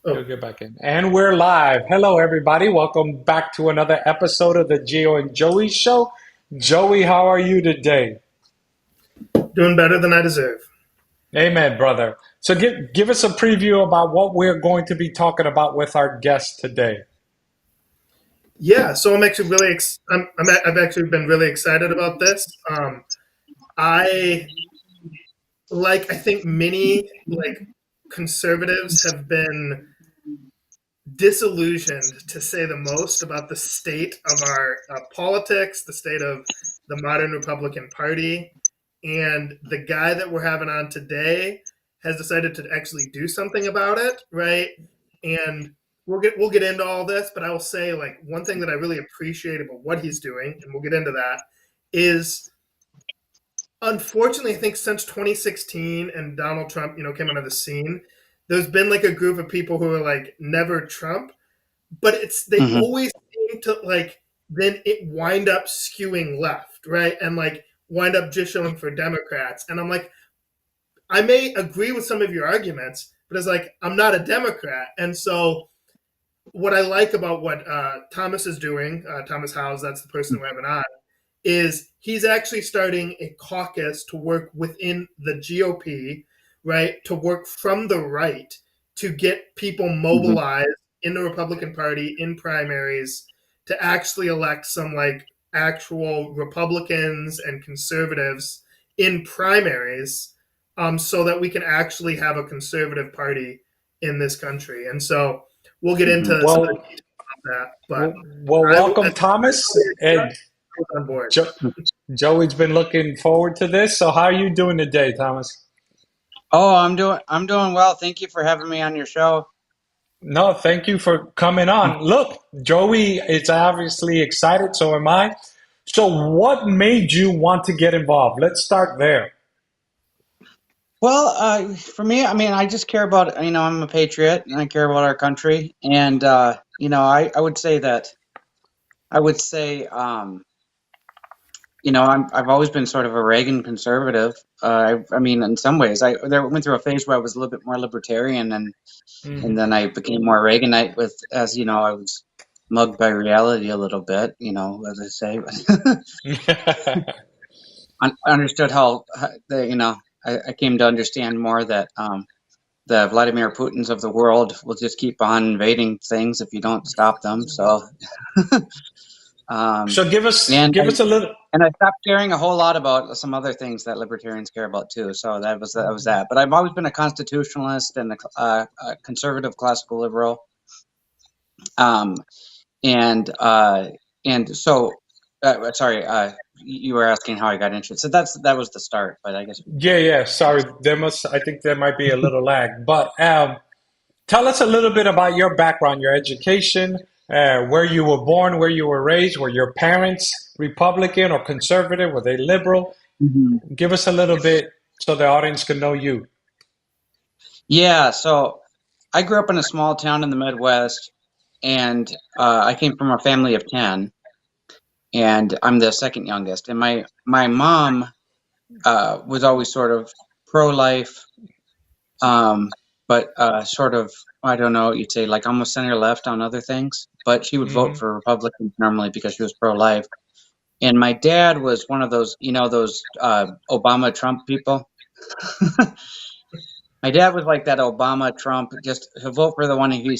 You'll Oh, get back in. And we're live. Hello, everybody. Welcome back to another episode of the Gio and Joey Show. Joey, how are you today? doing better than I deserve. Amen, brother. So give us a preview about what we're going to be talking about with our guest today. Yeah, so I'm actually really I've actually been really excited about this. I I think many conservatives have been disillusioned, to say the most, about the state of our politics, the state of the modern Republican Party, and the guy that we're having on today has decided to actually do something about it, right? And we'll get into all this, but I will say, like, one thing that I really appreciate about what he's doing, and we'll get into that, is unfortunately, I think since 2016 and Donald Trump, came onto the scene, there's been like a group of people who are like never Trump, but they hmm always seem to then it wind up skewing left, right? And wind up just showing for Democrats. And I'm like, I may agree with some of your arguments, but it's like I'm not a Democrat. And so what I like about what Thomas is doing, Thomas Howes, that's the person we're having on, is he's actually starting a caucus to work within the GOP, right? To work from the right to get people hmm mobilized in the Republican Party in primaries to actually elect some actual Republicans and conservatives in primaries, so that we can actually have a conservative party in this country. And so we'll get hmm into some of the Well, details of that, but well, I welcome, Thomas. And was on board. jo- Joey's been looking forward to this. So, how are you doing today, Thomas? Oh, I'm doing well. Thank you for having me on your show. No, thank you for coming on. Look, Joey is obviously excited, so am I. So, what made you want to get involved? Let's start there. Well, for me, I mean, I just care about, I'm a patriot and I care about our country. And, I would say I would say, I've always been sort of a Reagan conservative. I mean, in some ways, I went through a phase where I was a little bit more libertarian, and Hmm then I became more Reaganite I was mugged by reality a little bit, as I say. I understood I came to understand more that the Vladimir Putins of the world will just keep on invading things if you don't stop them. So, um, So and give I us a little. and I stopped caring a whole lot about some other things that libertarians care about too. So that was that. But I've always been a constitutionalist and a conservative classical liberal. Um, and and so sorry, you were asking how I got interested. So that was the start. But I guess. Yeah. Sorry, I think there might be a little lag, but tell us a little bit about your background, your education, where you were born, where you were raised. Were your parents Republican or conservative? Were they liberal? Mhm. Give us a little bit so the audience can know you. Yeah, so I grew up in a small town in the Midwest, and I came from a family of 10, and I'm the second youngest. And my mom was always sort of pro-life, um, but sort of, I don't know what you'd say, like almost center left on other things. But she would vote Hmm for Republicans normally because she was pro-life. And my dad was one of those, those Obama Trump people. My dad was like that Obama Trump, just he'll vote for the one he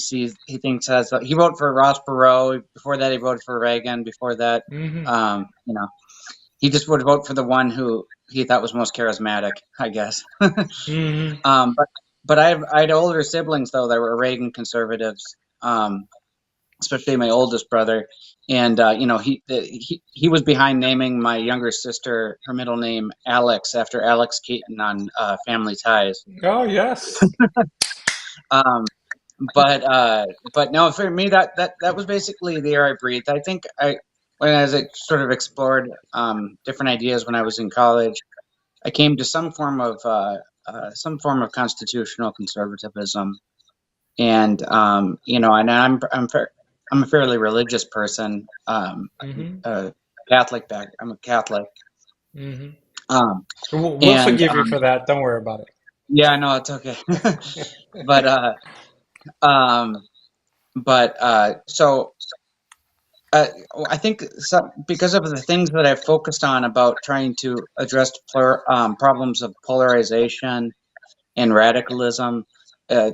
thinks has. He voted for Ross Perot. Before that, he voted for Reagan. Before that, hmm um, you know, he just would vote for the one who he thought was most charismatic, I guess. hmm But I had older siblings though that were Reagan conservatives, especially my oldest brother, and he was behind naming my younger sister her middle name Alex after Alex Keaton on Family Ties. Oh, yes. Um, but no, for me that was basically the air I breathed. I think as I sort of explored different ideas when I was in college, I came to some form of constitutional conservatism, and I'm a fairly religious person. hmm Uh, I'm a Catholic. hmm Um, We'll and forgive you for that. Don't worry about Yeah, no, it's okay. but Um, but so I think because of the things that I've focused on about trying to address problems of polarization and radicalism,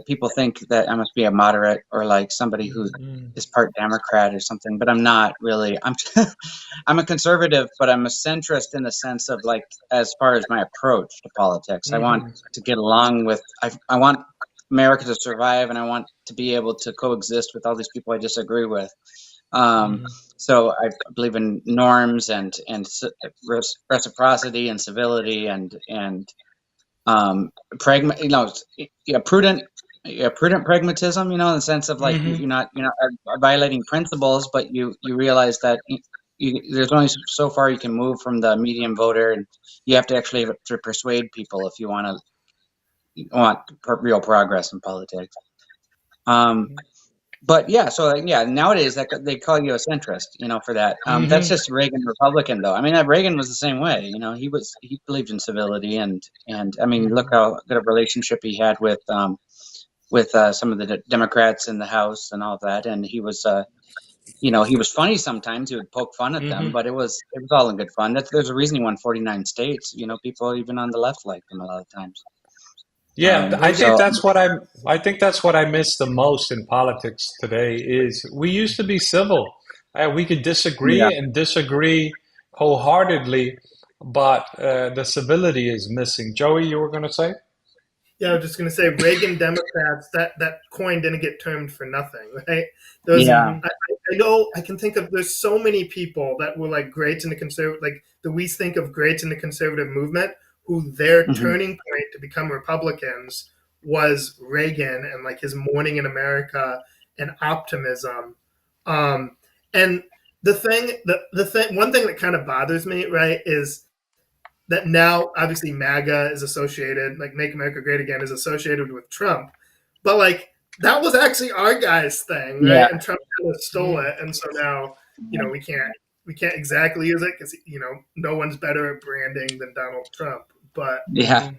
people think that I must be a moderate or like somebody who Mm, is part Democrat or something, but I'm not really. I'm I'm a conservative, but I'm a centrist in the sense of like as far as my approach to politics. I want mhm, to get along with. I want America to survive, and I want to be able to coexist with all these people I disagree with. Um, mhm, so I believe in norms and reciprocity and civility and pragma, prudent, prudent pragmatism, in the sense of like mhm. you're not violating principles, but you realize that there's only so far you can move from the median voter, and you have to actually to persuade people if you want real progress in politics. Um, but yeah, so yeah, nowadays that they call you a centrist, for that. That's Mhm. just Reagan Republican, though. I mean, Reagan was the same way. He believed in civility, and I mean, look Mhm. how good a relationship he had with some of the Democrats in the House and all of that. And he was funny sometimes. He would poke fun at them, Mhm. but it was all in good fun. There's a reason he won 49 states. People even on the left liked him a lot of times. Yeah, Oh yeah. So I think that's what I miss the most in politics today is we used to be civil. We could yeah, disagree wholeheartedly, but the civility is missing. Joey, you were going to say? Yeah, I was just gonna say Reagan Democrats. That coin didn't get termed for nothing, right? There's, yeah, Mhm. I know, I can think of. There's so many people that were like great in the conservative, like that we think of great in the conservative movement, who their hmm turning point to become Republicans was Reagan and like his Morning in America and optimism. Um, and one thing that kind of bothers me, right, is that now obviously MAGA is associated, like Make America Great Again is associated with Trump, but like that was actually our guy's thing, yeah, right? And Trump kind of stole Mm. it, and so now we can't exactly use it because no one's better at branding than Donald Trump, but yeah. Mhm.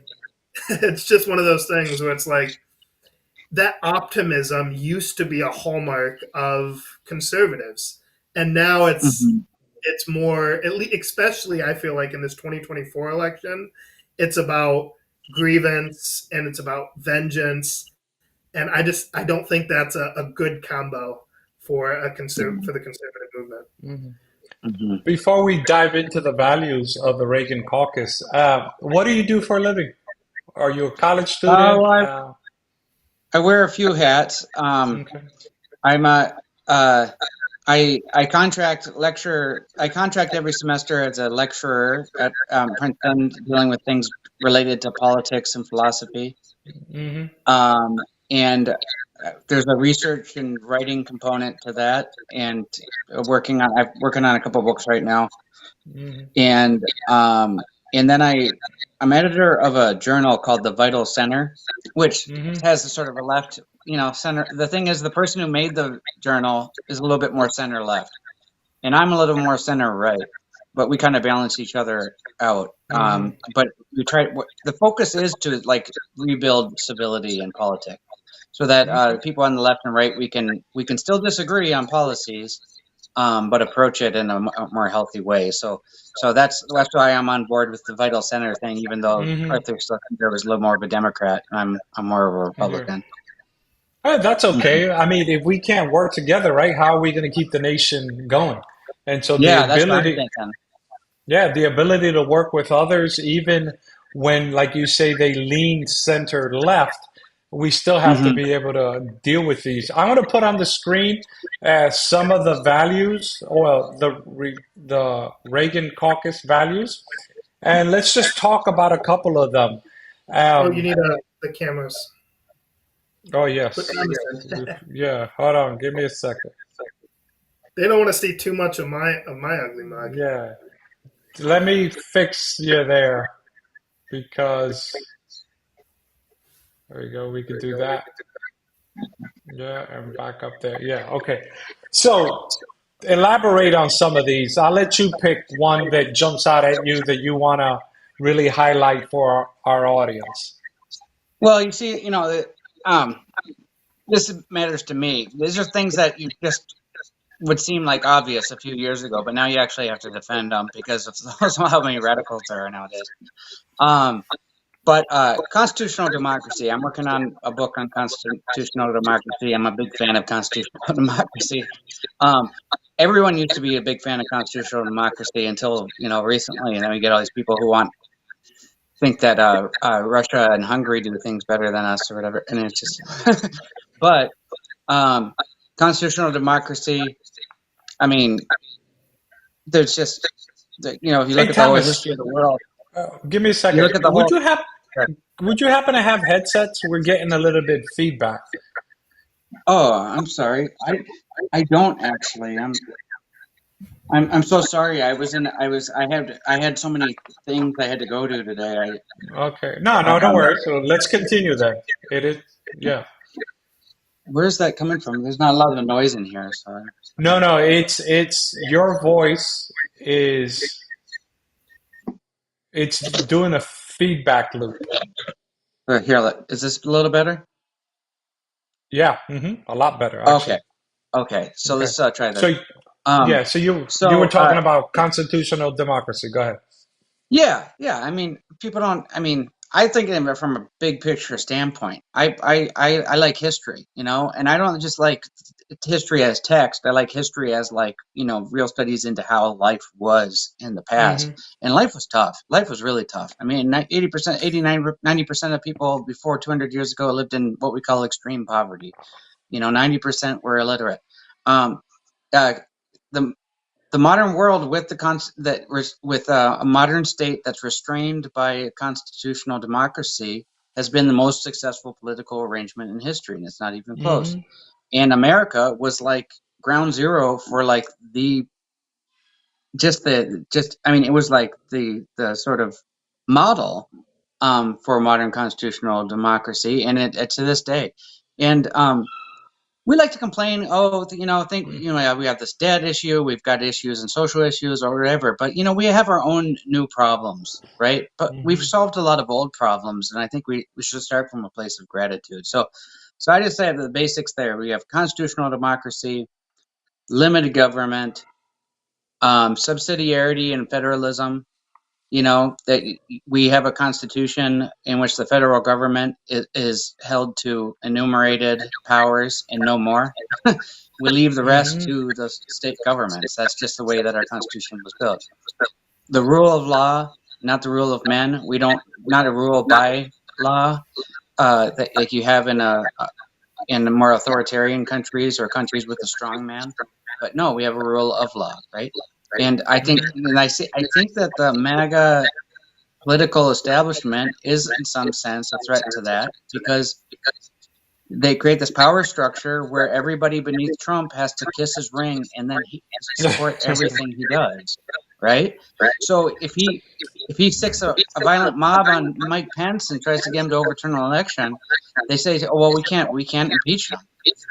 it's just one of those things where it's like that optimism used to be a hallmark of conservatives, and now hmm it's more, at least, especially I feel like in this 2024 election, it's about grievance and it's about vengeance, and I don't think that's a good combo for for the conservative movement. Mhm. hmm Before we dive into the values of the Reagan Caucus, what do you do for a living? Are you a college student? Well, I wear a few hats. Okay. I'm a uh, I contract lecture. I contract every semester as a lecturer at Princeton, dealing with things related to politics and philosophy. Hmm. Um, and there's a research and writing component to that, and I'm working on a couple books right now, Hmm. and um, and then I'm editor of a journal called the Vital Center, which Hmm. has a sort of a left, center. The thing is, the person who made the journal is a little bit more center left, and I'm a little more center right, but we kind of balance each other out. Hmm. But we try. The focus is to like rebuild civility in politics, so that Okay. people on the left and right we can still disagree on policies, but approach it in a more healthy way. So that's why I'm on board with the Vital Center thing, even though Hmm. Arthur Schlesinger was a little more of a Democrat. I'm more of a Sure. Republican. That's Mhm. okay. I mean, if we can't work together, right, how are we going to keep the nation going? And so Yeah, that's what I'm thinking. the ability to work with others, even when, like you say, they lean center left, we still have to hmm be able to deal with these. I'm going to put on the screen some of the values, or the Reagan Caucus values, and let's just talk about a couple of them. Oh, you Um, need the cameras. oh Put yes, cameras in. yeah. Hold on, give me a second. They don't want to see too much of my ugly mug. Yeah, let me fix you there because there you go. We could do that. Yeah, and back up there. Yeah, okay. So elaborate on some of these. I'll let you pick one that jumps out at you that you want to really highlight for our audience. Well, you see, um, this matters to me. These are things that you just would seem like obvious a few years ago, but now you actually have to defend them because of how many radicals there are nowadays. But constitutional democracy, I'm working on a book on constitutional democracy. I'm a big fan of constitutional democracy. Everyone used to be a big fan of constitutional democracy until recently, and then we get all these people who think that Russia and Hungary do things better than us or whatever, and it's just. But constitutional democracy, I mean, there's just if you look Hey, at the whole Thomas, history of the world, give me a you second. look at the whole. Would you happen to have headsets? We're getting a little bit feedback. Oh, I'm sorry. I don't actually. I'm so sorry. I had so many things I had to go to today. Okay. No, don't worry. So let's continue then. It is, yeah. Where's that coming from? There's not a lot of noise in here, so. No, it's your voice it's doing a feedback loop. Here, is this a little better? Yeah, a lot better actually. Okay. So Okay. let's try this. So yeah, so you were talking about constitutional democracy. Go ahead. Yeah. I mean, people don't. I mean, I think of it from a big picture standpoint. I like history, and I don't just like history as text. I like history as real studies into how life was in the past. hmm And life was tough. Life was really tough. I mean, 80%, 89, 90% of people before 200 years ago lived in what we call extreme poverty. 90% were illiterate. Um, uh, the the modern world with a modern state that's restrained by constitutional democracy has been the most successful political arrangement in history, and it's not even close. hmm And America was like ground zero for like the I mean, it was like the sort of model for modern constitutional democracy, and it to this day. And we like to complain, we have this debt issue, we've got issues and social issues or whatever, but we have our own new problems, right? But we've hmm solved a lot of old problems, and I think we should start from a place of gratitude. So I just say the basics there. We have constitutional democracy, limited government, subsidiarity and federalism. That we have a constitution in which the federal government is held to enumerated powers and no more. We leave the rest hmm to the state governments. That's just the way that our constitution was built. The rule of law, not the rule of men. We don't, not a rule by law, that like you have in more authoritarian countries or countries with a strong man. But no, we have a rule of law, right? And I think that the MAGA political establishment is in some sense a threat to that, because they create this power structure where everybody beneath Trump has to kiss his ring and then support everything he does, right? So if he sticks a violent mob on Mike Pence and tries to get him to overturn an election, they say, oh, well, we can't impeach him.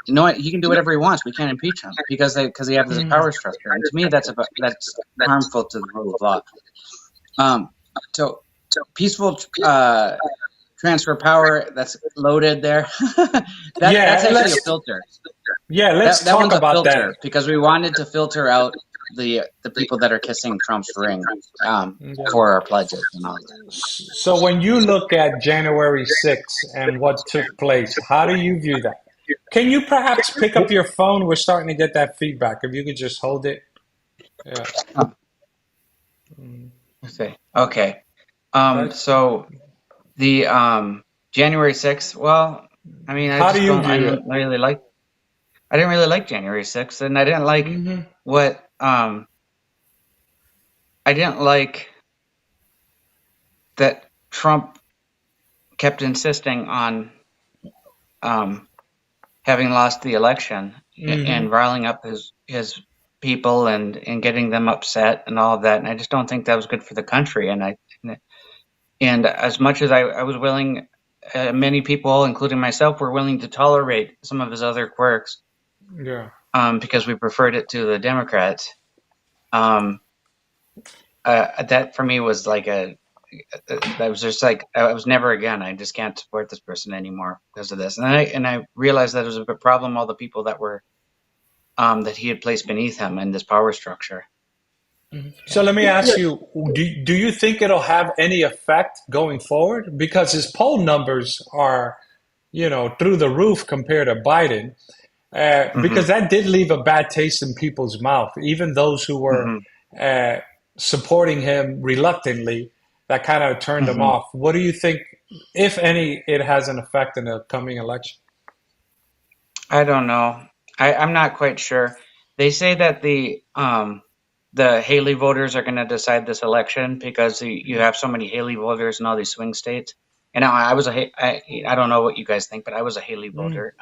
You know what? He can do whatever he wants. We can't impeach him because they have this power structure. And to me, that's harmful to the rule of law. So peaceful transfer power, that's loaded there. That's actually a filter. Yeah, let's that talk one's about a filter that. because we wanted to filter out the people that are kissing Trump's ring for our pledges and all that. So when you look at January 6th and what took place, how do you view that? Can you perhaps pick up your phone? We're starting to get that feedback. If you could just hold it. Yeah. Okay. Right. So the January 6th, well, I mean, How do you I view didn't really like January 6th, and I didn't like it? what I didn't like that Trump kept insisting on having lost the election and riling up his people and getting them upset and all of that. And I just don't think that was good for the country. And as much as I was willing, many people, including myself, were willing to tolerate some of his other quirks. Yeah. Because we preferred it to the Democrats. That for me was like I was just like, I was never again. I just can't support this person anymore because of this. And I realized that it was a big problem. All the people that were that he had placed beneath him in this power structure. So let me Yeah, ask you, do you think it'll have any effect going forward? Because his poll numbers are, through the roof compared to Biden. Hmm. Because that did leave a bad taste in people's mouth, even those who were Hmm. uh, supporting him reluctantly, that kind of turned them Hmm. off. What do you think, if any, it has an effect in the coming election? I don't know. I'm not quite sure. They say that the Haley voters are going to decide this election because you have so many Haley voters in all these swing states. And I was I don't know what you guys think, but I was a Haley Mm, voter.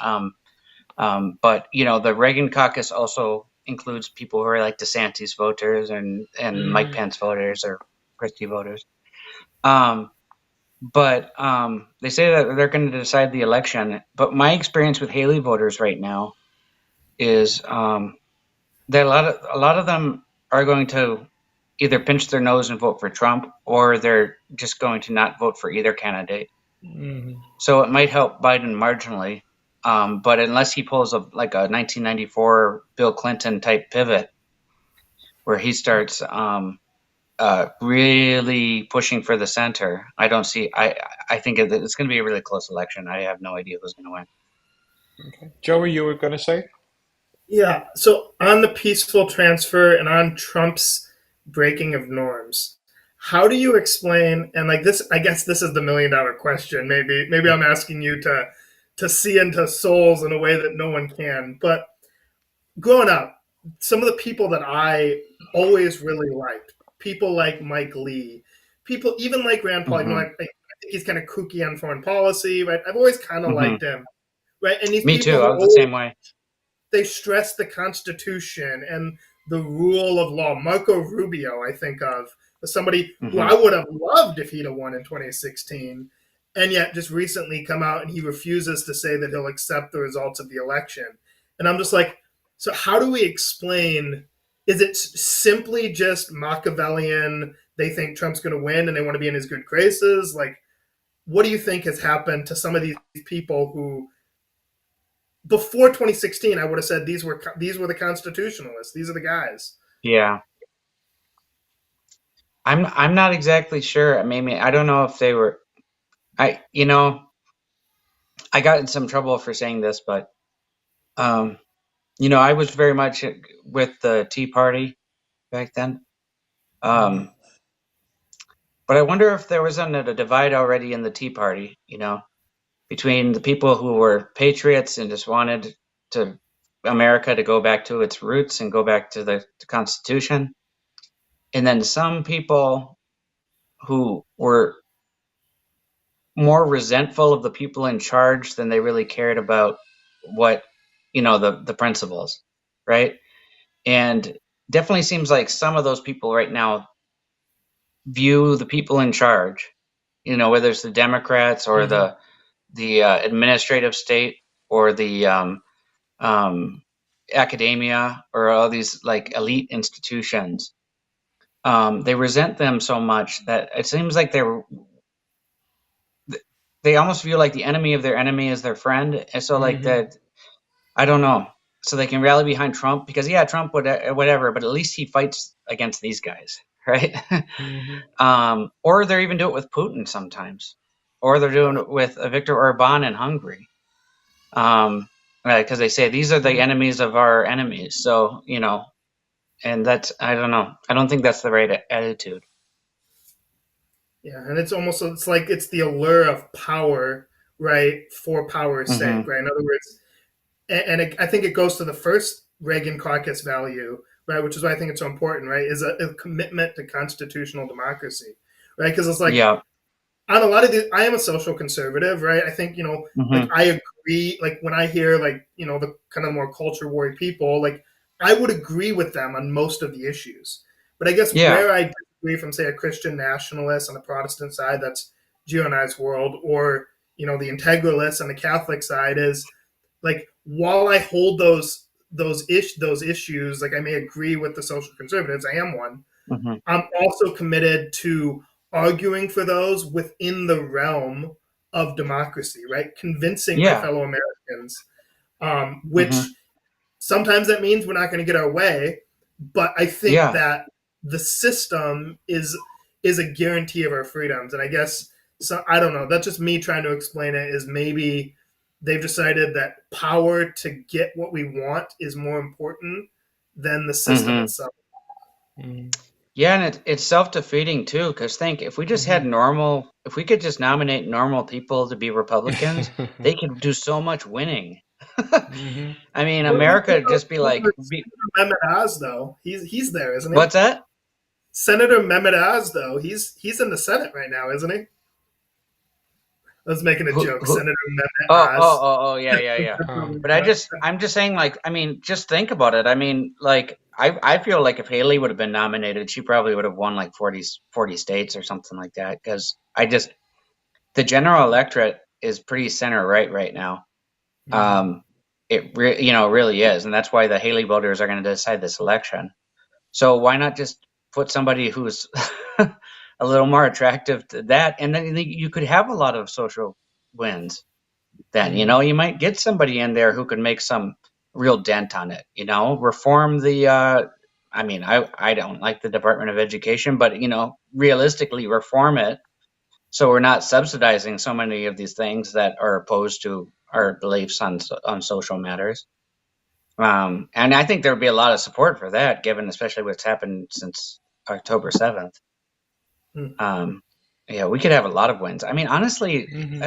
But the Reagan Caucus also includes people who are like DeSantis voters and Mike mm, Pence voters or Christie voters. Um, but they say that they're going to decide the election. But my experience with Haley voters right now is that a lot of them are going to either pinch their nose and vote for Trump, or they're just going to not vote for either candidate. mm, So it might help Biden marginally, but unless he pulls like a 1994 Bill Clinton type pivot, where he starts really pushing for the center, I don't see. I think it's going to be a really close election. I have no idea who's going to win. okay. Joey, you were going to say? yeah. So on the peaceful transfer and on Trump's breaking of norms, how do you explain? And like this, I guess this is the $1,000,000 question. Maybe I'm asking you to see into souls in a way that no one can. But growing up, some of the people that I always really liked, people like Mike Lee, people even like Rand Paul, Hmm. I think he's kind of kooky on foreign policy, right? I've always kind of Hmm. liked him, right? And these Me people too. I who was the always same way. they stress the Constitution and the rule of law. Marco Rubio, I think of as somebody who Hmm. I would have loved if he'd have won in 2016, and yet just recently come out and he refuses to say that he'll accept the results of the election. And I'm just like, so how do we explain? Is it simply just Machiavellian? They think Trump's going to win and they want to be in his good graces. Like, what do you think has happened to some of these people who before 2016 I would have said these were the constitutionalists, these are the guys. Yeah. I'm not exactly sure. Maybe I don't know if they were. I got in some trouble for saying this, but um, I was very much with the Tea Party back then. Mm, Um, but I wonder if there wasn't a divide already in the Tea Party, between the people who were patriots and just wanted to America to go back to its roots and go back to the Constitution, and then some people who were more resentful of the people in charge than they really cared about what the principles, right? And definitely seems like some of those people right now view the people in charge, whether it's the Democrats or mhm, the administrative state or the um, academia or all these like elite institutions. They resent them so much that it seems like they almost view like the enemy of their enemy is their friend, and so like mhm, that. I don't know. So they can rally behind Trump because yeah, Trump would whatever, but at least he fights against these guys, right? mhm, Or they're even do it with Putin sometimes, or they're doing it with Viktor Orban in Hungary, because they say these are the mhm. enemies of our enemies. So and that's I don't know. I don't think that's the right attitude. Yeah, and it's like it's the allure of power, right, for power's sake, Hmm. right? In other words, I think it goes to the first Reagan Caucus value, right, which is why I think it's so important, right, is a commitment to constitutional democracy, right? Because it's like Yeah. on a lot of the, I am a social conservative, right? I think like Hmm. I agree. Like when I hear like the kind of more culture war people, like I would agree with them on most of the issues. But I guess Yeah. where I disagree from say a Christian nationalist on the Protestant side, that's Gio and I's world, or the integralists on the Catholic side is like while I hold those issues, like I may agree with the social conservatives, I am one. Hmm. I'm also committed to arguing for those within the realm of democracy, right? Convincing my Yeah. fellow Americans, Hmm. which sometimes that means we're not going to get our way, but I think Yeah. that the system is a guarantee of our freedoms. And I guess so. I don't know. That's just me trying to explain it. Is maybe they've decided that power to get what we want is more important than the system Hmm. itself. Mm-hmm. Yeah, and it's self-defeating too, because think if we just had normal, if we could just nominate normal people to be Republicans, they could do so much winning. Mm-hmm. I mean, What do you America think would just be of like, Senator Mehmet Oz though? He's there, isn't he? what's that? Senator Mehmet Oz though, he's in the Senate right now, isn't he? I was making a Who, joke. who, Senator oh, Mehmet oh, Oz. oh, oh, yeah, yeah, yeah. Um, But I'm just saying, like, I mean, just think about it. I mean, like, I feel like if Haley would have been nominated, she probably would have won like 40 states or something like that. Because the general electorate is pretty center right now. mhm. Um, really is, and that's why the Haley voters are going to decide this election. So why not just put somebody who's a little more attractive to that, and then you could have a lot of social wins. Then Mhm. you might get somebody in there who could make some real dent on it. Reform the. I mean, I don't like the Department of Education, but realistically reform it so we're not subsidizing so many of these things that are opposed to our beliefs on social matters. And I think there would be a lot of support for that, given especially what's happened since October 7th. Hmm. Um, yeah, we could have a lot of wins. I mean, honestly, Mhm.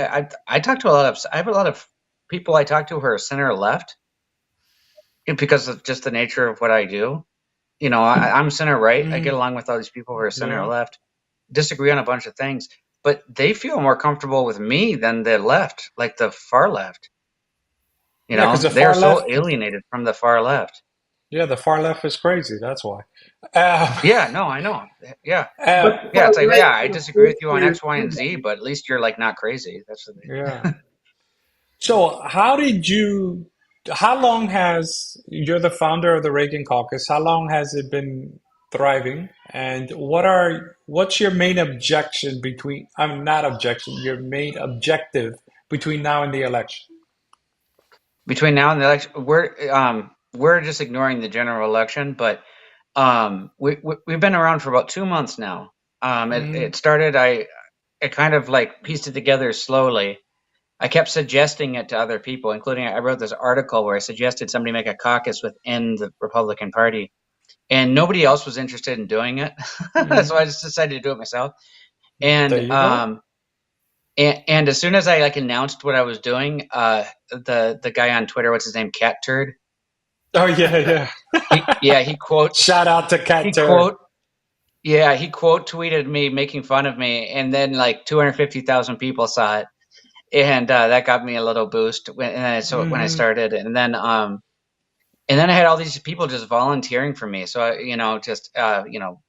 I talk to I have a lot of people I talk to who are center left because of just the nature of what I do. I'm center right. I get Mhm. along with all these people who are center Yeah. left, disagree on a bunch of things, but they feel more comfortable with me than the left, like the far left. Yeah, because the They're far so left, alienated from the far left. yeah, the far left is crazy. That's why. Uh, Yeah, no, I know. Yeah. But uh, the Yeah, far it's like, right yeah, I is disagree with you on basically X, Y, and Z, but at least you're like not crazy. That's the yeah. thing. So, how long you're the founder of the Reagan Caucus? How long has it been thriving? And what's your main objection I'm not objection, your main objective between now and the election? Between now and the election, we're just ignoring the general election, but we've been around for about 2 months now. It Mm, started. I kind of like pieced it together slowly. I kept suggesting it to other people, including I wrote this article where I suggested somebody make a caucus within the Republican Party, and nobody else was interested in doing it. So mm, I just decided to do it myself. And there you go. and as soon as I like announced what I was doing, the guy on Twitter, what's his name, Cat Turd, Oh yeah, yeah. he quote Shout out to he Cat Turd. quote yeah he quote tweeted me making fun of me, and then like 250,000 people saw it, and that got me a little boost when I Hmm. started, and then I had all these people just volunteering for me. So just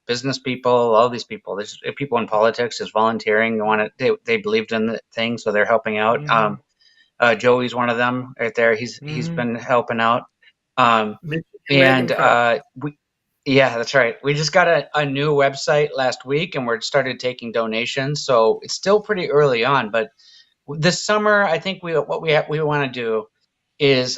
business people, all these people. There's people in politics just volunteering. They believed in the thing, so they're helping out. Hmm. Joey's one of them right there. He's Hmm. been helping out. Um, Michigan Reagan and Caucus. yeah, that's right. We just got a new website last week, and we're started taking donations. So it's still pretty early on, but this summer, I think we want to do is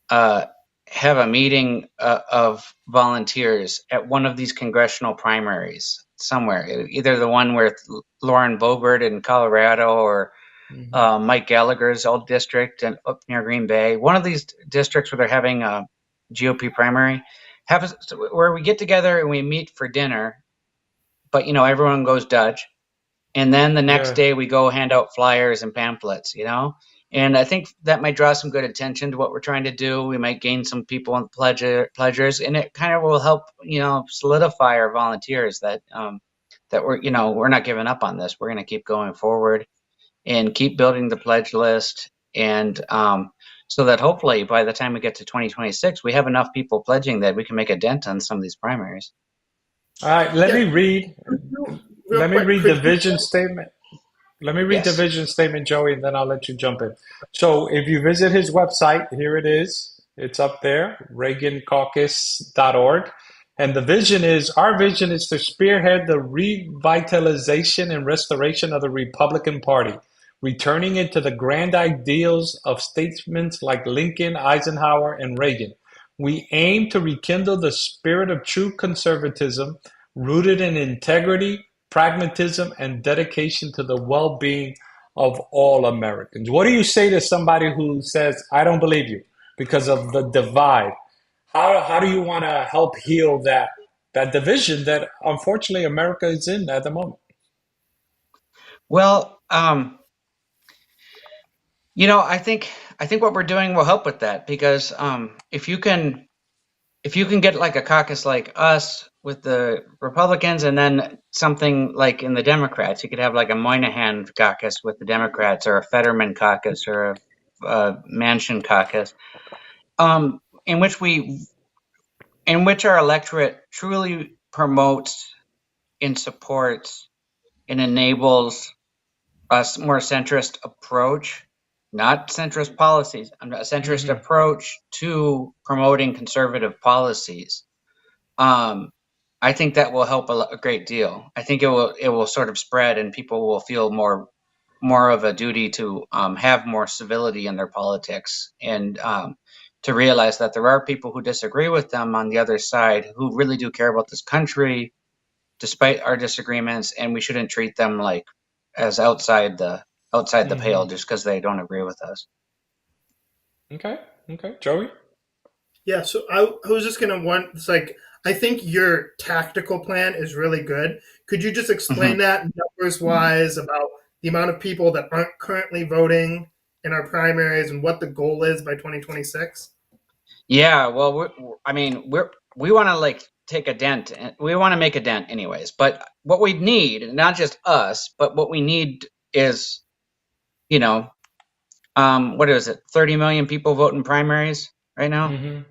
uh, have a meeting of volunteers at one of these congressional primaries somewhere, either the one with Lauren Boebert in Colorado or Hmm. Mike Gallagher's old district and up near Green Bay. One of these districts where they're having a GOP primary, where we get together and we meet for dinner, but everyone goes Dutch, and then the next Yeah. day we go hand out flyers and pamphlets. And I think that might draw some good attention to what we're trying to do. We might gain some people on pledgers, and it kind of will help solidify our volunteers that we're not giving up on this. We're going to keep going forward and keep building the pledge list, and so that hopefully by the time we get to 2026 we have enough people pledging that we can make a dent on some of these primaries. All right, Yeah, real let me quick. read the Could you? vision statement. Let me read the Yes. vision statement, Joey, and then I'll let you jump in. So if you visit his website, here it is. It's up there, reagancaucus.org. And our vision is to spearhead the revitalization and restoration of the Republican Party, returning it to the grand ideals of statesmen like Lincoln, Eisenhower, and Reagan. We aim to rekindle the spirit of true conservatism, rooted in integrity, pragmatism, and dedication to the well-being of all Americans. What do you say to somebody who says, I don't believe you because of the divide? How do you want to help heal that division that unfortunately America is in at the moment? Well, I think what we're doing will help with that, because if you can get like a caucus like us with the Republicans, and then something like in the Democrats, you could have like a Moynihan caucus with the Democrats, or a Fetterman caucus, or a Manchin caucus, in which our electorate truly promotes and supports and enables a more centrist approach, not centrist policies, a centrist approach to promoting conservative policies. I think that will help a great deal. I think it will sort of spread, and people will feel more of a duty to have more civility in their politics, and to realize that there are people who disagree with them on the other side who really do care about this country, despite our disagreements, and we shouldn't treat them like as outside the pale just because they don't agree with us. Okay. Joey? Yeah, so I was just gonna want. It's like, I think your tactical plan is really good. Could you just explain that numbers wise about the amount of people that aren't currently voting in our primaries and what the goal is by 2026? Yeah, well, we want to like take a dent. We want to make a dent anyways. But what we need, not just us, but what we need is, what is it? 30 million people vote in primaries right now.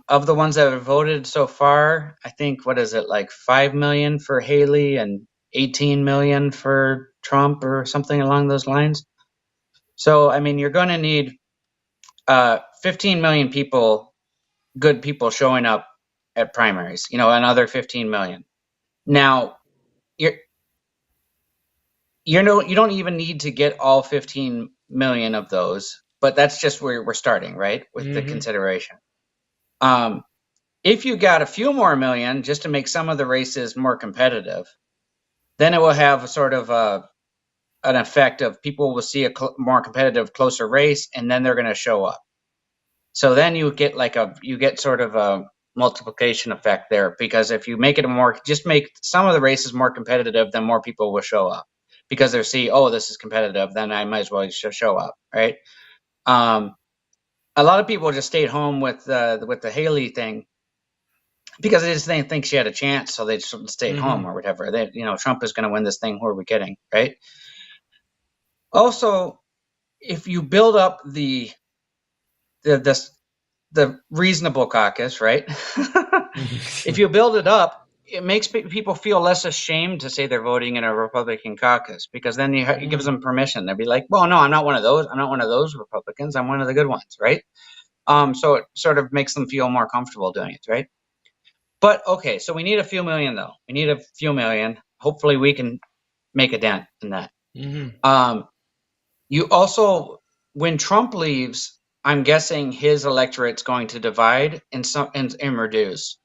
Of the ones that have voted so far, I think, what is it, like 5 million for Haley and 18 million for Trump, or something along those lines. So, I mean, you're going to need 15 million people, good people, showing up at primaries, another 15 million. Now, you don't even need to get all 15 million of those, but that's just where we're starting, right? With the consideration. If you got a few more million just to make some of the races more competitive, then it will have a sort of an effect of people will see a more competitive, closer race, and then they're going to show up. So then you get sort of a multiplication effect there, because if you make it just make some of the races more competitive, then more people will show up, because they see, oh, this is competitive, then I might as well show up, right? A lot of people just stayed home with the Haley thing because they just didn't think she had a chance, so they just stayed home or whatever. Trump is going to win this thing. Who are we kidding, right? Also, if you build up the reasonable caucus, right? If you build it up, it makes people feel less ashamed to say they're voting in a Republican caucus, because then it gives them permission. They'll be like, well, no, I'm not one of those. I'm not one of those Republicans. I'm one of the good ones, right? So it sort of makes them feel more comfortable doing it, right? But okay, so we need a few million, though. We need a few million. Hopefully we can make a dent in that. You also, when Trump leaves, I'm guessing his electorate's going to divide and reduce,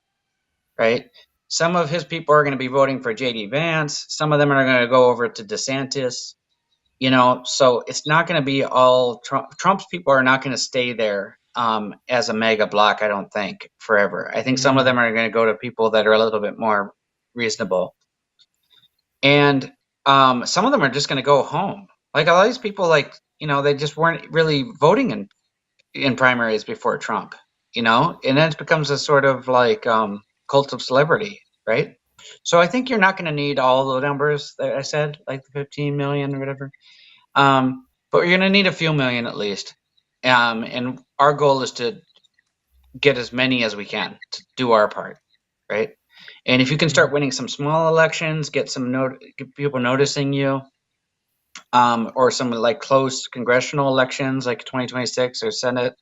right? Some of his people are going to be voting for J.D. Vance. Some of them are going to go over to DeSantis. So it's not going to be all Trump. Trump's people are not going to stay there as a mega block, I don't think, forever. I think some of them are going to go to people that are a little bit more reasonable. And some of them are just going to go home. Like, a lot of these people, they just weren't really voting in primaries before Trump, and then it becomes a sort of like cult of celebrity, right? So I think you're not going to need all the numbers that I said, like the 15 million or whatever. But you're going to need a few million at least. And our goal is to get as many as we can to do our part, right? And if you can start winning some small elections, get people noticing you, or some like close congressional elections like 2026 or Senate,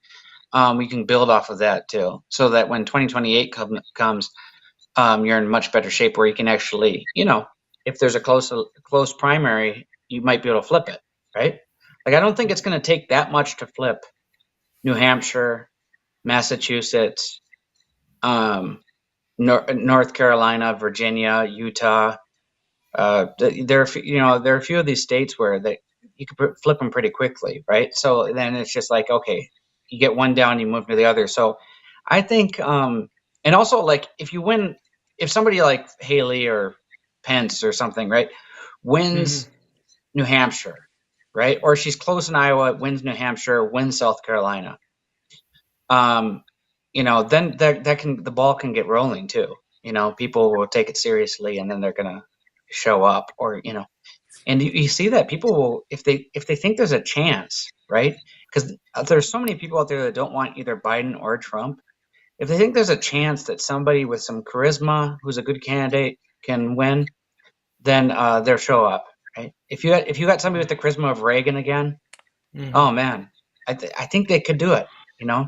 we can build off of that too, so that when 2028 comes, you're in much better shape where you can actually, if there's a close primary, you might be able to flip it, right? Like, I don't think it's going to take that much to flip New Hampshire, Massachusetts, North Carolina, Virginia, Utah. There are a few of these states where you could flip them pretty quickly, right? So then it's just like, okay, you get one down, you move to the other. So I think, and also, like, if somebody like Haley or Pence or something, right, wins New Hampshire, right, or she's close in Iowa, wins New Hampshire, wins South Carolina, then the ball can get rolling too. People will take it seriously, and then they're gonna show up, or and you see that people will, if they think there's a chance, right? Because there's so many people out there that don't want either Biden or Trump. If they think there's a chance that somebody with some charisma, who's a good candidate, can win, then they'll show up, right? If you got somebody with the charisma of Reagan again, oh man, I think they could do it. I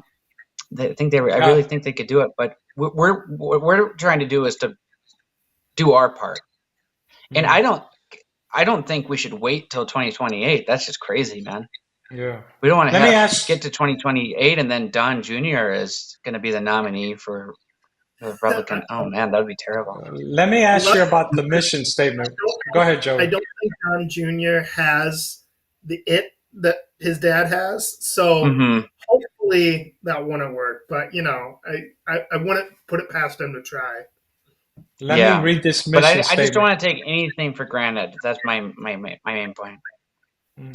really think they could do it. But what we're trying to do is to do our part, and I don't think we should wait till 2028. That's just crazy, man. Yeah. We don't want to get to 2028 and then Don Jr. is going to be the nominee for the Republican. Oh man, that would be terrible. Let me ask you about the mission statement. Go ahead, Joey. I don't think Don Jr. has the it that his dad has, so hopefully that wouldn't work. But I wouldn't put it past him to try. Let me read this mission statement. But I just don't want to take anything for granted. That's my main point.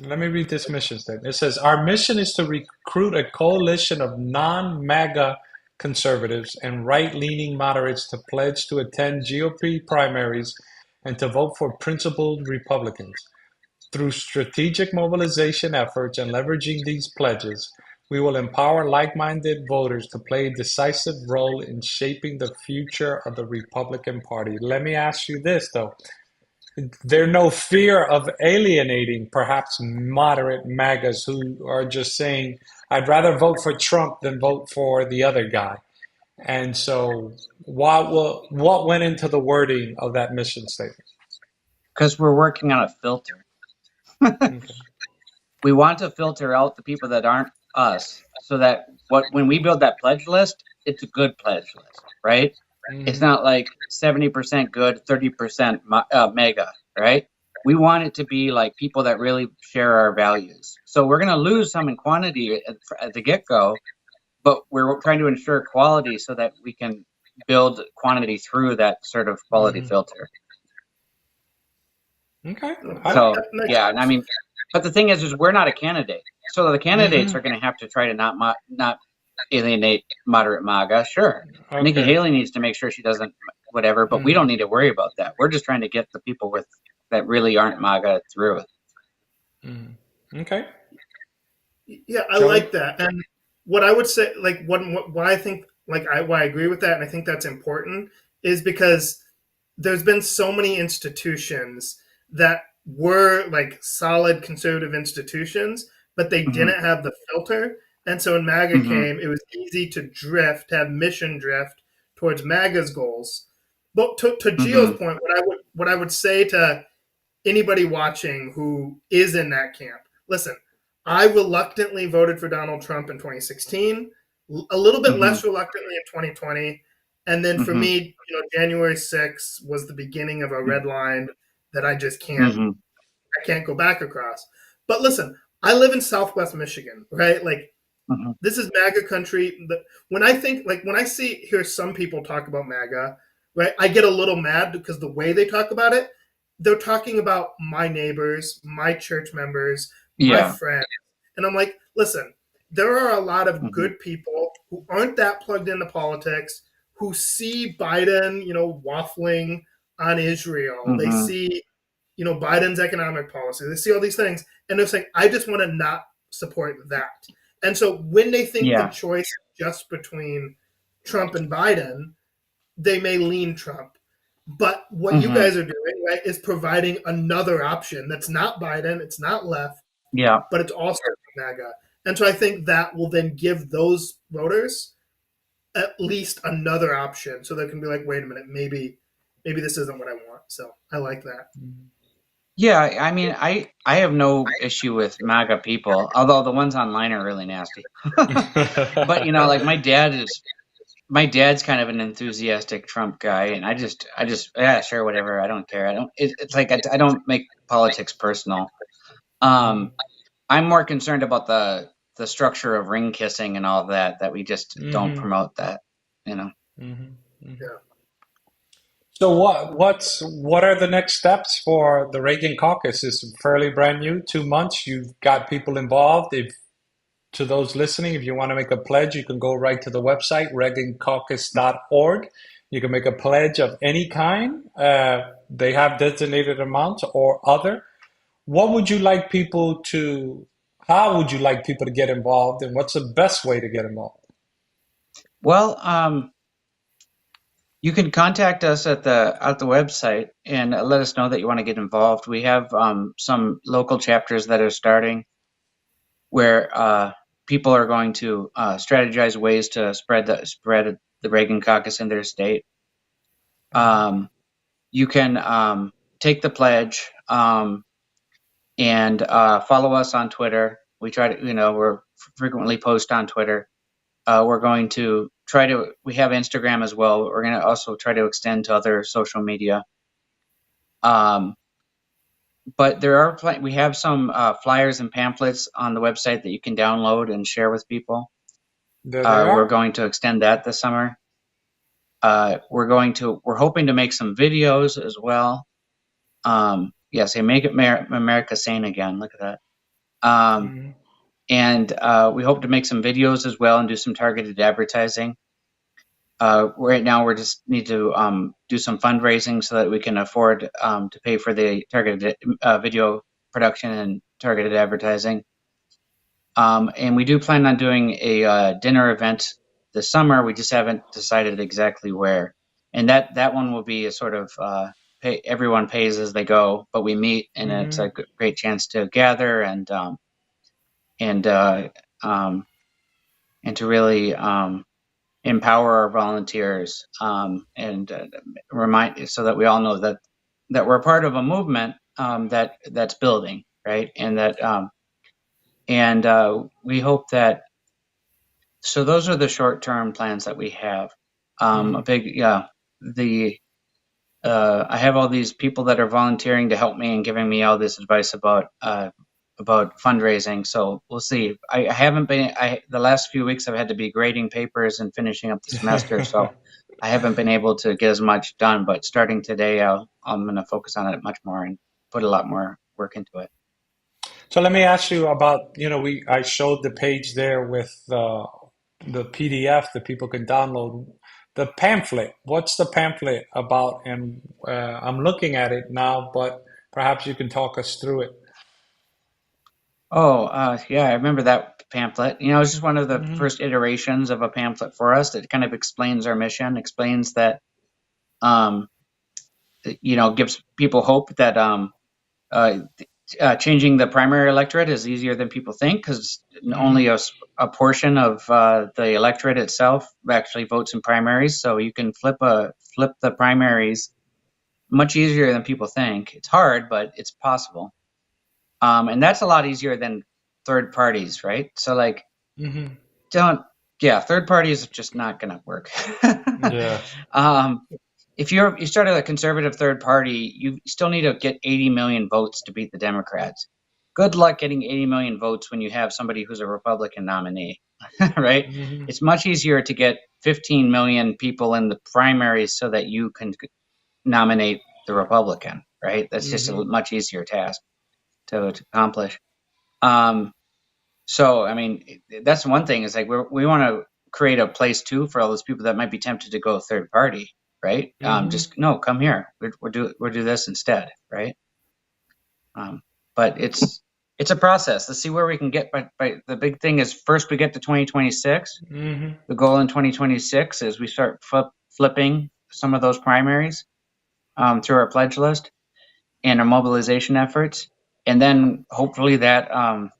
Let me read this mission statement. It says, our mission is to recruit a coalition of non-MAGA conservatives and right-leaning moderates to pledge to attend GOP primaries and to vote for principled Republicans. Through strategic mobilization efforts and leveraging these pledges, we will empower like-minded voters to play a decisive role in shaping the future of the Republican Party. Let me ask you this, though. There's no fear of alienating perhaps moderate MAGAs who are just saying, I'd rather vote for Trump than vote for the other guy. And so what went into the wording of that mission statement? Because we're working on a filter. Okay. We want to filter out the people that aren't us, so that when we build that pledge list, it's a good pledge list, right? It's not like 70% good, 30% mega, right? We want it to be like people that really share our values. So we're going to lose some in quantity at the get-go, but we're trying to ensure quality so that we can build quantity through that sort of quality filter. Okay. So, yeah, and I mean, but the thing is we're not a candidate. So the candidates are going to have to try to not alienate moderate MAGA, sure. Okay. Nikki Haley needs to make sure she doesn't whatever, but we don't need to worry about that. We're just trying to get the people that really aren't MAGA through it. Okay. Yeah, I like that. And what I would say, like, why I think, like, why I agree with that, and I think that's important, is because there's been so many institutions that were like solid conservative institutions, but they didn't have the filter. And so when MAGA came, it was easy to have mission drift towards MAGA's goals. But to Gio's point, what I would say to anybody watching who is in that camp, listen, I reluctantly voted for Donald Trump in 2016, a little bit less reluctantly in 2020. And then for me, January 6th was the beginning of a red line that I just can't, I can't go back across. But listen, I live in Southwest Michigan, right? Like, this is MAGA country. When I hear some people talk about MAGA, right, I get a little mad because the way they talk about it, they're talking about my neighbors, my church members, my friends. And I'm like, listen, there are a lot of good people who aren't that plugged into politics, who see Biden, waffling on Israel. They see, Biden's economic policy. They see all these things. And they're saying, I just want to not support that. And so when they think the choice is just between Trump and Biden, they may lean Trump. But what you guys are doing, right, is providing another option that's not Biden, it's not left, but it's also MAGA. And so I think that will then give those voters at least another option, so they can be like, wait a minute, maybe this isn't what I want. So I like that. Yeah, I mean, I have no issue with MAGA people, although the ones online are really nasty. But like my dad's kind of an enthusiastic Trump guy, and I just yeah, sure, whatever. I don't care. It's like I don't make politics personal. Um, I'm more concerned about the structure of ring kissing and all that we just don't promote that, Yeah. So what are the next steps for the Reagan Caucus? It's fairly brand new, 2 months. You've got people involved. If to those listening, if you want to make a pledge, you can go right to the website, reagancaucus.org. You can make a pledge of any kind. They have designated amounts or other. What would you like people to, how would you like people to get involved, and what's the best way to get involved? Well, you can contact us at the website and let us know that you want to get involved. We have some local chapters that are starting where people are going to strategize ways to spread the Reagan Caucus in their state. You can take the pledge and follow us on Twitter. We try to, we're frequently post on Twitter. We're going to we have Instagram as well. We're going to also try to extend to other social media. But we have some flyers and pamphlets on the website that you can download and share with people. There they are. We're going to extend that this summer. We're hoping to make some videos as well. Yes, Make America Sane Again. Look at that. And we hope to make some videos as well and do some targeted advertising. Right now, we just need to do some fundraising so that we can afford to pay for the targeted video production and targeted advertising. And we do plan on doing a dinner event this summer. We just haven't decided exactly where. And that one will be a sort of everyone pays as they go, but we meet, and it's a great chance to gather and to really empower our volunteers and remind, so that we all know that we're part of a movement that's building, right? And that we hope that. So those are the short-term plans that we have. I have all these people that are volunteering to help me and giving me all this advice about fundraising. So we'll see. I haven't been. The last few weeks I've had to be grading papers and finishing up the semester, so I haven't been able to get as much done. But starting today, I'm going to focus on it much more and put a lot more work into it. So let me ask you about, I showed the page there with the PDF that people can download. The pamphlet, what's the pamphlet about? And I'm looking at it now, but perhaps you can talk us through it. Oh, yeah, I remember that pamphlet. It was just one of the first iterations of a pamphlet for us that kind of explains our mission, explains that, gives people hope that changing the primary electorate is easier than people think, because only a portion of the electorate itself actually votes in primaries. So you can flip the primaries much easier than people think. It's hard, but it's possible. And that's a lot easier than third parties, right? So third parties are just not going to work. Yeah. If you start a conservative third party, you still need to get 80 million votes to beat the Democrats. Good luck getting 80 million votes when you have somebody who's a Republican nominee, right? It's much easier to get 15 million people in the primaries so that you can nominate the Republican, right? That's just a much easier task to accomplish. So, I mean, that's one thing, is we want to create a place too for all those people that might be tempted to go third party, right? Just no, come here. We'll do this instead, right? But it's a process. Let's see where we can get. But the big thing is, first we get to 2026. The goal in 2026 is we start flipping some of those primaries through our pledge list and our mobilization efforts, and then hopefully that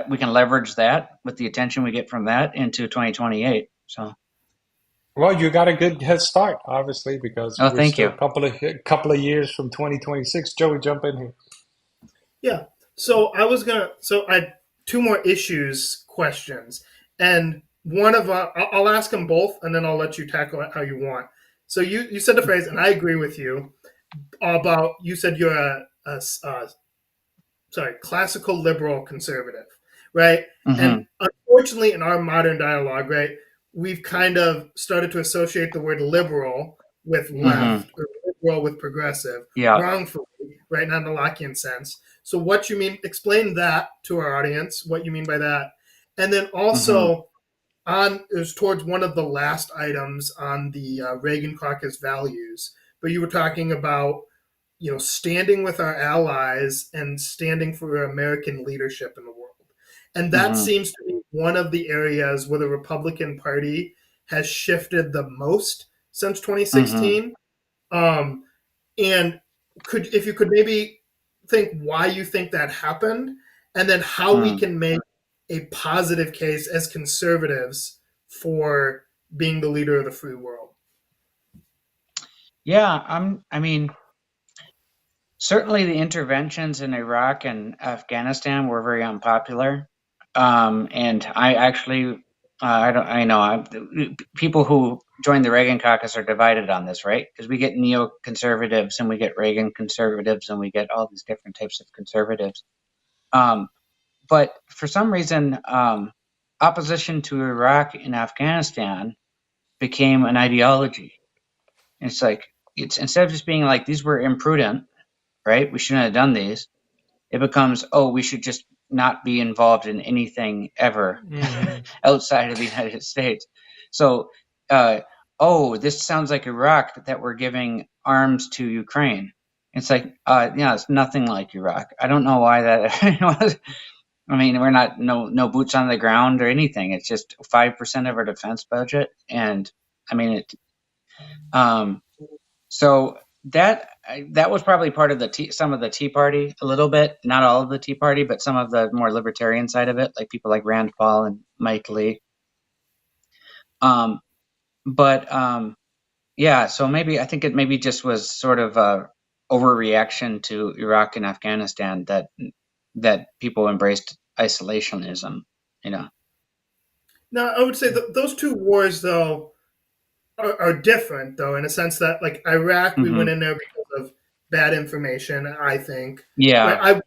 we can leverage that with the attention we get from that into 2028. So Well, you got a good head start, obviously, because Oh, we're thank still you. a couple of years from 2026. Joey, jump in here. Yeah. So I had two more issues questions, and one of I'll ask them both, and then I'll let you tackle it how you want. So you said the phrase, and I agree with you about you said you're a classical liberal conservative, right? Mm-hmm. And unfortunately, in our modern dialogue, right, we've kind of started to associate the word liberal with Mm-hmm. left or liberal with progressive, Yeah. wrongfully, right? Not in a Lockean sense. So, what you mean? Explain that to our audience. What you mean by that, and then Mm-hmm. also on it was towards one of the last items on the Reagan Caucus values, but you were talking about standing with our allies and standing for American leadership in the world. And that Mm-hmm. seems to be one of the areas where the Republican Party has shifted the most since Mm-hmm. 2016. Um, and if you could maybe think why you think that happened, and then how we Mm. can make a positive case as conservatives for being the leader of the free world. Yeah. I mean, certainly the interventions in Iraq and Afghanistan were very unpopular. And I actually, I know people who join the Reagan Caucus are divided on this, right? Because we get neoconservatives and we get Reagan conservatives and we get all these different types of conservatives. Um, but for some reason, opposition to Iraq and Afghanistan became an ideology. It's like, it's instead of just being like, these were imprudent, right? We shouldn't have done these. It becomes, oh, we should just not be involved in anything ever Hmm. outside of the United States. So, uh, oh, this sounds like Iraq that we're giving arms to Ukraine. It's like, yeah, it's nothing like Iraq. I don't know why that. I mean, we're not no boots on the ground or anything. It's just 5% of our defense budget, and I mean it. Um, so that was probably part of some of the Tea Party a little bit, not all of the Tea Party, but some of the more libertarian side of it, like people like Rand Paul and Mike Lee. Um, but yeah, so maybe I think it maybe just was sort of a overreaction to Iraq and Afghanistan that people embraced isolationism, you know. Now, I would say that those two wars, though, are different, though, in a sense that, like Iraq, we Hmm. went in there because of bad information. I think, right? Yeah.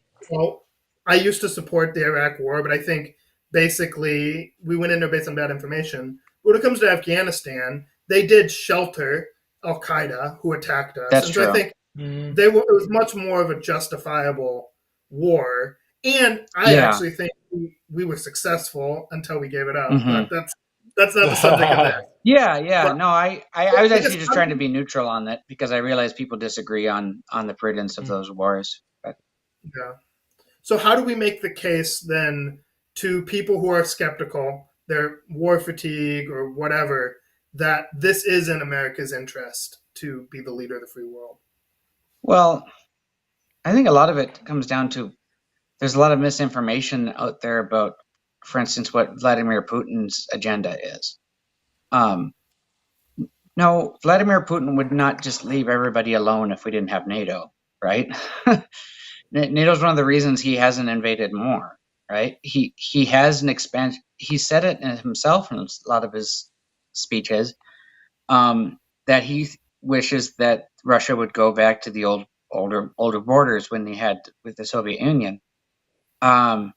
I used to support the Iraq War, but I think basically we went in there based on bad information. When it comes to Afghanistan, they did shelter Al Qaeda, who attacked us, That's and so I true. think it was much more of a justifiable war. And I Yeah. actually think we were successful until we gave it up. Hmm. But that's not the subject of this. Yeah, yeah. But No, I was I actually guess just trying to be neutral on that because I realized people disagree on the prudence of those wars. But yeah. So how do we make the case then to people who are skeptical, they're war fatigue or whatever, that this is in America's interest to be the leader of the free world? well, I think a lot of it comes down to there's a lot of misinformation out there about, for instance, what Vladimir Putin's agenda is. Um, no, Vladimir Putin would not just leave everybody alone if we didn't have NATO, right? NATO's one of the reasons he hasn't invaded more, right? He has an expansion. He said it himself in a lot of his speeches, that he wishes that Russia would go back to the older borders when they had with the Soviet Union. Um,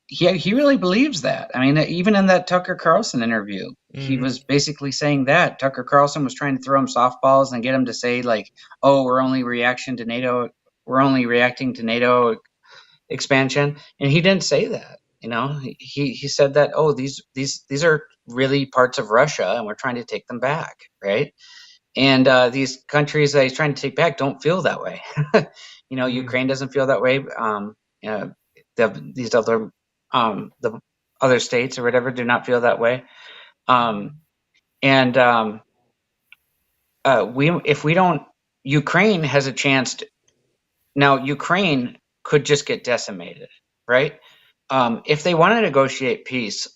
he really believes that. I mean, even in that Tucker Carlson interview, he Hmm. was basically saying that Tucker Carlson was trying to throw him softballs and get him to say like, "Oh, we're only reaction to NATO. We're only reacting to NATO expansion," and he didn't say that. You know, he said that, "Oh, these are really parts of Russia, and we're trying to take them back, right?" And these countries that he's trying to take back don't feel that way. You know, Hmm. Ukraine doesn't feel that way. These the other states or whatever do not feel that way. Um, and we, if we don't, Ukraine has a chance to, now Ukraine could just get decimated, right? If they want to negotiate peace,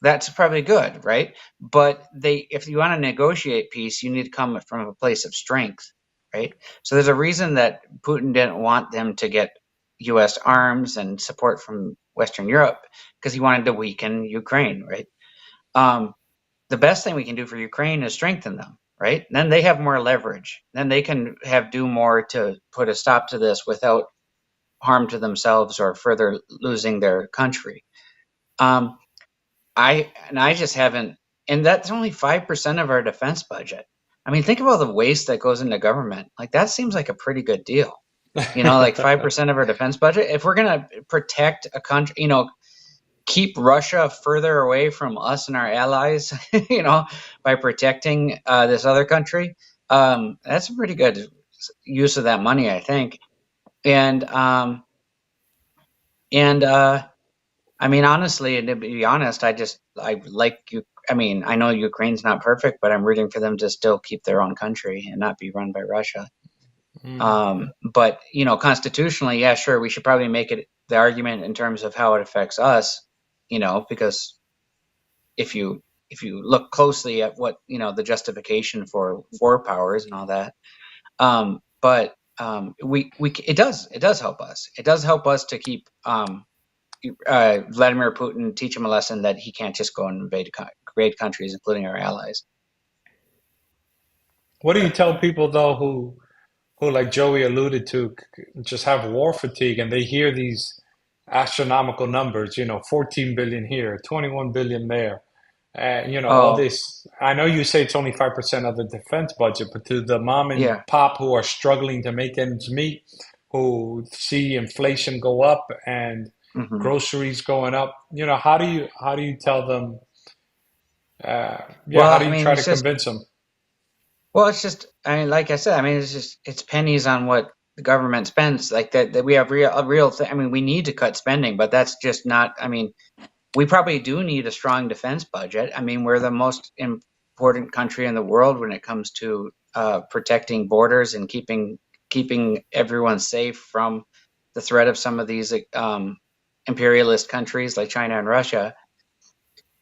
that's probably good, right? But if you want to negotiate peace, you need to come from a place of strength, right? So there's a reason that Putin didn't want them to get U.S. arms and support from Western Europe, because he wanted to weaken Ukraine, right? The best thing we can do for Ukraine is strengthen them, right? Then they have more leverage. Then they can do more to put a stop to this without harm to themselves or further losing their country. I just haven't, and that's only 5% of our defense budget. I mean, think about the waste that goes into government. Like, that seems like a pretty good deal. Like 5% of our defense budget. If we're gonna protect a country, keep Russia further away from us and our allies, by protecting this other country, that's a pretty good use of that money, I think. And I mean, honestly, and to be honest, I like you. I mean, I know Ukraine's not perfect, but I'm rooting for them to still keep their own country and not be run by Russia. But constitutionally, yeah, sure, we should probably make it the argument in terms of how it affects us. Because if you look closely at what the justification for war powers and all that, but it does help us. It does help us to keep Vladimir Putin, teach him a lesson that he can't just go and invade great countries, including our allies. What do you tell people though who like Joey alluded to, just have war fatigue and they hear these astronomical numbers, 14 billion here, 21 billion there, all Oh, this. I know you say it's only 5% of the defense budget, but to the mom and yeah. pop who are struggling to make ends meet, who see inflation go up and Hmm. groceries going up, how do you tell them? Well, How do I you mean, try to convince them? it's just, I mean, like I said, I mean, it's pennies on what the government spends. Like that we have a real thing. I mean, we need to cut spending, but that's just not. I mean, we probably do need a strong defense budget. I mean, we're the most important country in the world when it comes to protecting borders and keeping everyone safe from the threat of some of these imperialist countries like China and Russia.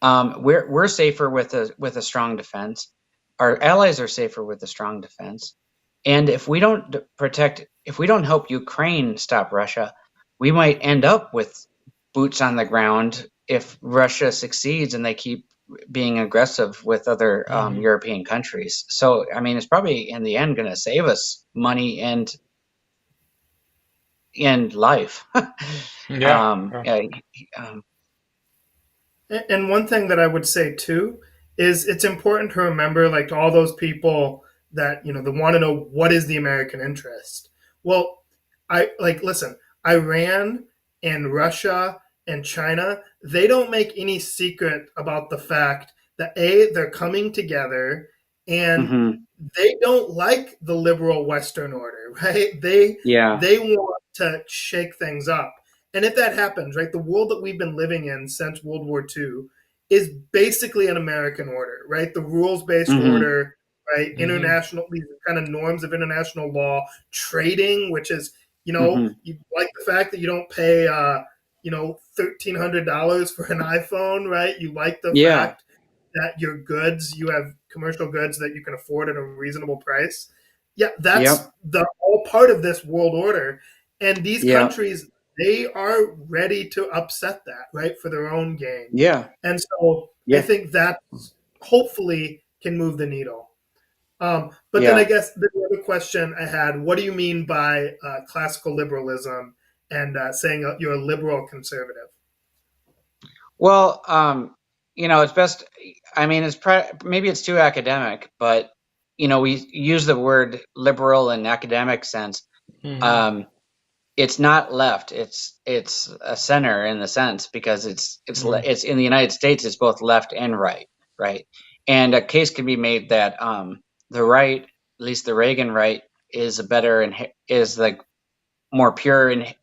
We're safer with a strong defense. Our allies are safer with a strong defense. And if we don't help Ukraine stop Russia, we might end up with boots on the ground if Russia succeeds and they keep being aggressive with other Hmm. European countries. So, I mean, it's probably in the end going to save us money and life. Yeah. Yeah. Yeah, um, And one thing that I would say too is it's important to remember, like, to all those people that that want to know what is the American interest. Well, I like listen. Iran and Russia and China, they don't make any secret about the fact that they're coming together and mhm, they don't like the liberal Western order, right? They yeah, they want to shake things up. And if that happens, right, the world that we've been living in since World War II is basically an American order, right? The rules based mhm, order, right? Hmm. International, these kind of norms of international law, trading, which is, mhm, you like the fact that you don't pay, $1,300 for an iPhone, right? You like the yeah, fact that your goods, you have commercial goods that you can afford at a reasonable price. Yeah, that's yep, the all part of this world order. And these yep, countries, they are ready to upset that, right, for their own gain. yeah, And so I yeah, think that hopefully can move the needle. But then I yeah. guess the other question I had, what do you mean by classical liberalism and saying you're a liberal conservative? Well, it's best. I mean, maybe it's too academic, but we use the word liberal in academic sense. Hmm. Um, it's not left. It's a center in the sense because it's in the United States. It's both left and right, right? And a case can be made that the right, at least the Reagan right, is a better and is like more pure and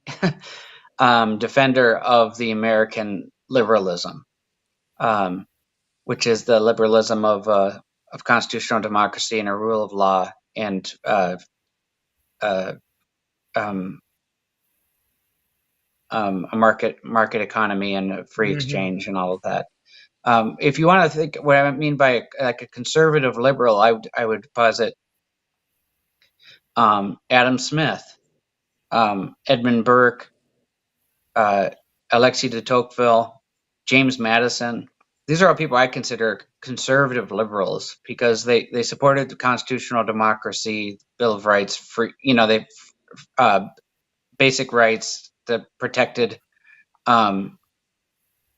defender of the American liberalism, um, which is the liberalism of constitutional democracy and a rule of law and uh, um, a market economy and a free Hmm. exchange and all of that. If you want to think what I mean by like a conservative liberal, I would posit Adam Smith, Edmund Burke, Alexis de Tocqueville, James Madison. These are all people I consider conservative liberals because they supported the constitutional democracy, Bill of Rights, free, they basic rights that protected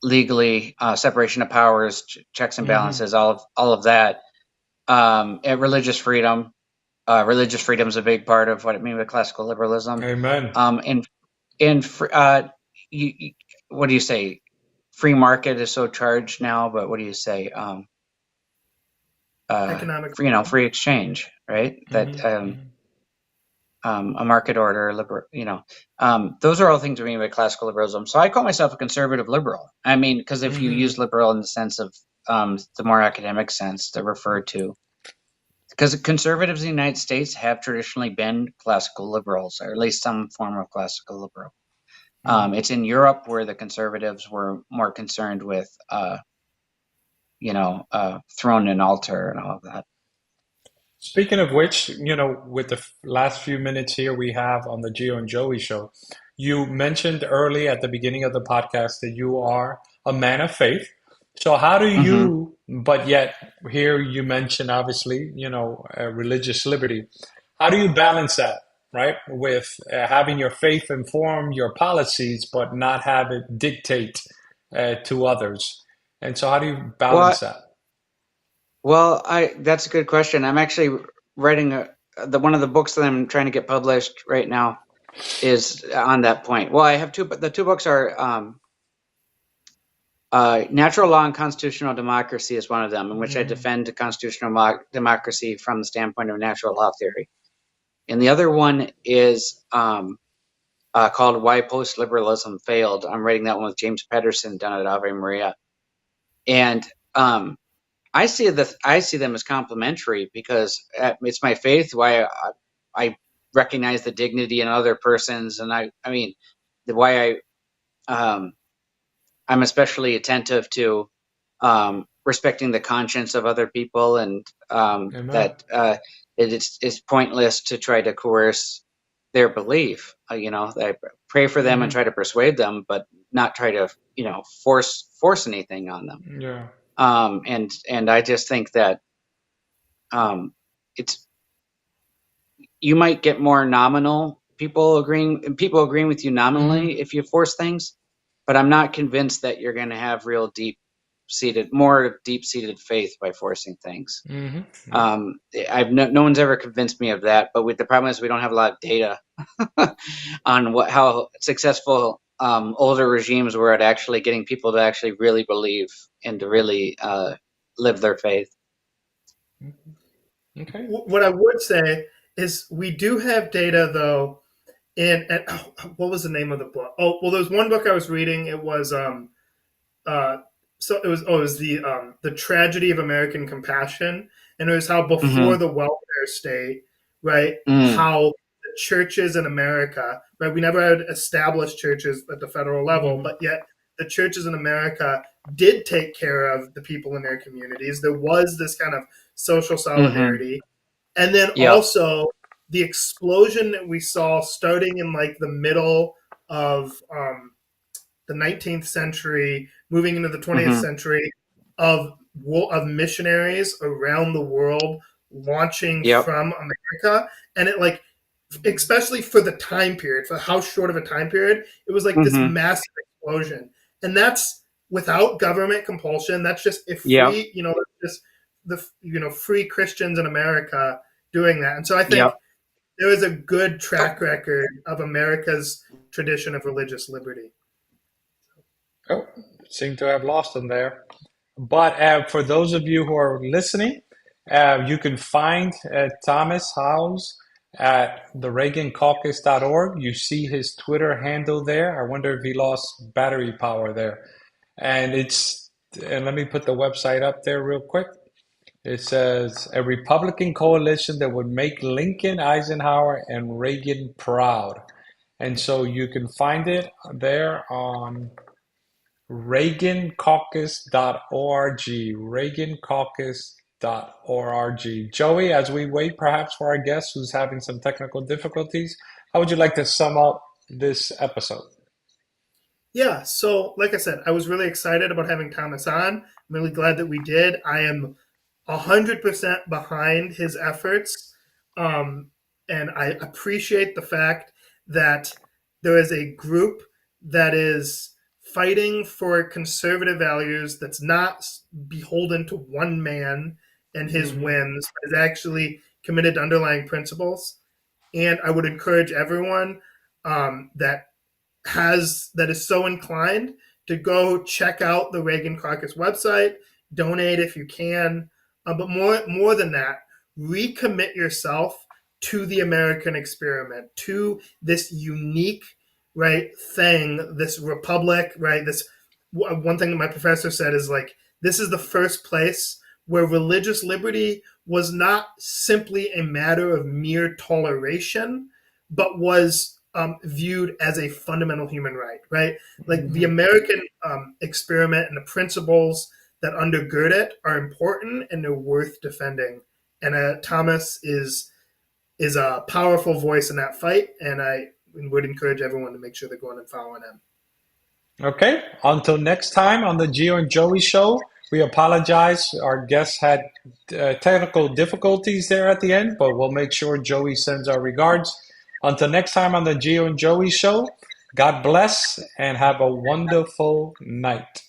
legally separation of powers, checks and balances, all of that. And religious freedom. Religious freedom is a big part of what I mean by classical liberalism. Amen. And what do you say? Free market is so charged now, but what do you say? Economic Free exchange, right? That a market order, those are all things we mean by classical liberalism. So I call myself a conservative liberal. I mean, because if you use liberal in the sense of the more academic sense to refer to, because conservatives in the United States have traditionally been classical liberals, or at least some form of classical liberal. It's in Europe where the conservatives were more concerned with, throne and altar and all of that. Speaking of which, with the last few minutes here we have on the Gio and Joey show, you mentioned early at the beginning of the podcast that you are a man of faith. So how do you, but yet here you mention obviously, religious liberty. How do you balance that, right? With having your faith inform your policies, but not have it dictate to others. And so how do you balance that? Well, that's a good question. I'm actually writing one of the books that I'm trying to get published right now is on that point. Well, I have two, but the two books are Natural Law and Constitutional Democracy is one of them, in which I defend constitutional democracy from the standpoint of natural law theory. And the other one is called Why Post-Liberalism Failed. I'm writing that one with James Pedersen down at Ave Maria. And I see them as complementary because it's my faith why I recognize the dignity in other persons, and why I'm especially attentive to respecting the conscience of other people, and that it's pointless to try to coerce their belief. I pray for them and try to persuade them, but not try to force anything on them. Yeah. And I just think that you might get more nominal people agreeing with you nominally if you force things, but I'm not convinced that you're going to have real more deep-seated faith by forcing things. No one's ever convinced me of that, but the problem is we don't have a lot of data on how successful older regimes were at actually getting people to actually really believe and to really live their faith. Okay. What I would say is we do have data, though. And what was the name of the book? Oh, well, there was one book I was reading. It was the Tragedy of American Compassion, and it was how before the welfare state, right? How the churches in America, right? We never had established churches at the federal level, but yet the churches in America did take care of the people in their communities. There was this kind of social solidarity, and then also the explosion that we saw starting in like the middle of the 19th century, moving into the 20th century, of missionaries around the world launching from America, and it like, especially for the time period, for how short of a time period, it was like this massive explosion, and that's without government compulsion. That's just free, just the free Christians in America doing that, and so I think. There is a good track record of America's tradition of religious liberty. Oh, seem to have lost them there. But for those of you who are listening, you can find Thomas Howes at the ReaganCaucus.org. You see his Twitter handle there. I wonder if he lost battery power there. And let me put the website up there real quick. It says a Republican coalition that would make Lincoln, Eisenhower, and Reagan proud. And so you can find it there on ReaganCaucus.org. ReaganCaucus.org. Joey, as we wait perhaps for our guest who's having some technical difficulties, how would you like to sum up this episode? Yeah, so like I said, I was really excited about having Thomas on. I'm really glad that we did. I am 100% behind his efforts. Um, and I appreciate the fact that there is a group that is fighting for conservative values that's not beholden to one man and his Hmm. whims, but is actually committed to underlying principles. And I would encourage everyone that is so inclined to go check out the Reagan Caucus website, donate if you can, but more than that, recommit yourself to the American experiment, to this unique thing, this republic, right? This one thing that my professor said is like this is the first place where religious liberty was not simply a matter of mere toleration, but was viewed as a fundamental human right, right? Like the Hmm. American experiment and the principles that undergird it are important and they're worth defending. And Thomas is a powerful voice in that fight, and I would encourage everyone to make sure they're going and following him. Okay, until next time on the Gio and Joey Show, we apologize. Our guests had technical difficulties there at the end, but we'll make sure Joey sends our regards. Until next time on the Gio and Joey Show, God bless and have a wonderful night.